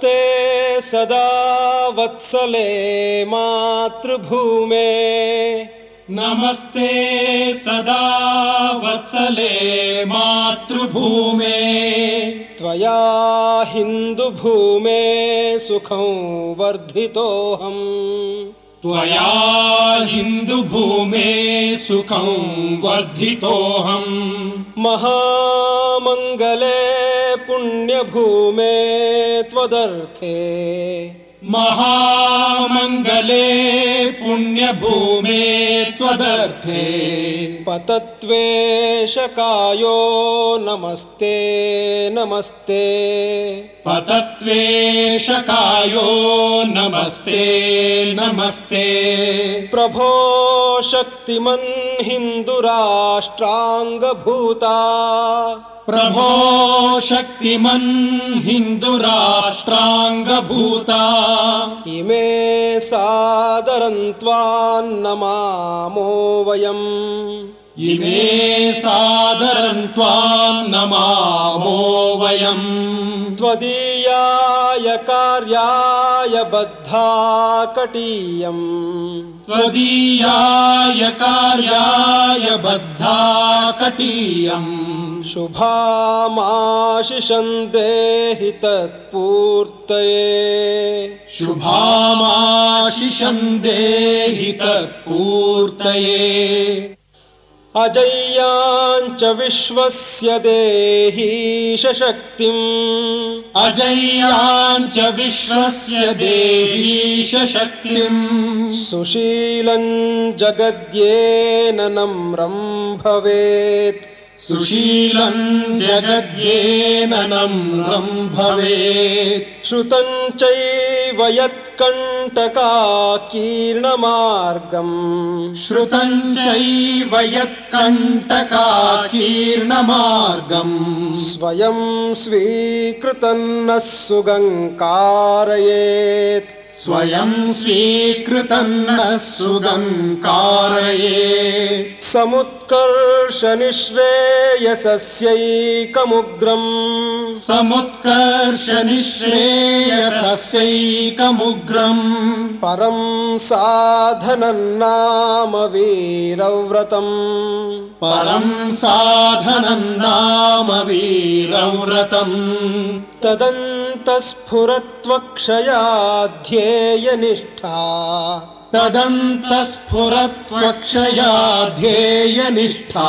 नमस्ते सदा वत्सले मातृभूमे नमस्ते सदा वत्सले मातृभूमे त्वया हिन्दुभूमे सुखं वर्धितोऽहम् त्वया हिन्दुभूमे सुखं वर्धितोऽहम् महामङ्गले पुण्यभूमे त्वदर्थे महामङ्गले पुण्यभूमे त्वदर्थे पतत्वेशकायो नमस्ते नमस्ते पतत्वेशकायो नमस्ते नमस्ते प्रभो शक्तिमन् हिन्दुराष्ट्राङ्गभूता प्रभो शक्तिमन् हिन्दुराष्ट्राङ्गभूता इमे सादरं त्वां नमामो वयम् इमे सादरं त्वां नमामो वयम् त्वदीयाय कार्याय बद्धा कटीयम् त्वदीयाय कार्याय बद्धा कटीयम् शुभामाशिषं देहि तत्पूर्तये शुभामाशिषं देहि तत्पूर्तये अजय्याञ्च विश्वस्य देहीश शक्तिम् अजय्याञ्च विश्वस्य देहीश शक्तिम् सुशीलं जगद्येन नम्रं भवेत् सुशीलं जगद्येन नम्रं भवेत् श्रुतं चैव यत्कण्टकाकीर्णमार्गम् श्रुतं चैव यत्कण्टकाकीर्णमार्गम् स्वयं स्वीकृतं नः सुगङ्कारयेत् स्वयं स्वीकृतं नः सुगङ्कारयेत् समुत्कर्षनिःश्रेयसस्यैकमुग्रम् समुत्कर्षनिःश्रेयसस्यैकमुग्रम् परं साधनं नाम वीरव्रतम् परं साधनं नाम वीरव्रतम् तदन्तस्फुरत्वक्षयाध्येयनिष्ठा तदन्तस्फुरत्वक्षयाध्येयनिष्ठा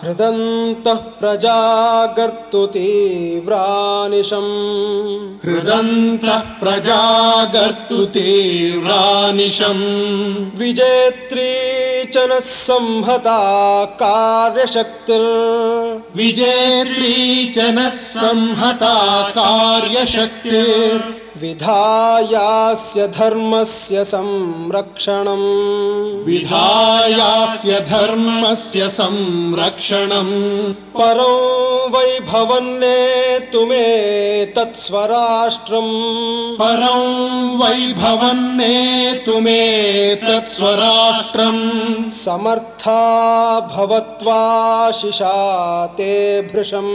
हृदन्तः प्रजागर्तु तीव्रानिशम् हृदन्तः प्रजागर्तु तीव्रानिशम् विजेत्री च नः संहता कार्यशक्तिर् विजेत्री च नः संहता कार्यशक्तिर् विधायास्य धर्मस्य संरक्षणम् विधायास्य धर्मस्य संरक्षणम् परो वैभवन्नेतुमे तत्स्वराष्ट्रम् परं वैभवन्नेतुमे तत्स्वराष्ट्रम् समर्था भवत्वाशिषा ते भृशम्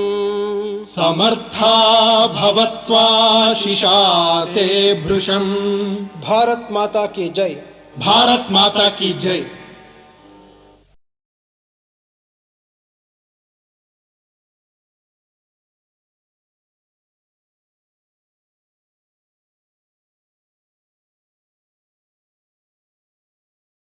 समर्था भवत्वाशिषा ते भृशम् भारत माता की जय। भारत माता की जय।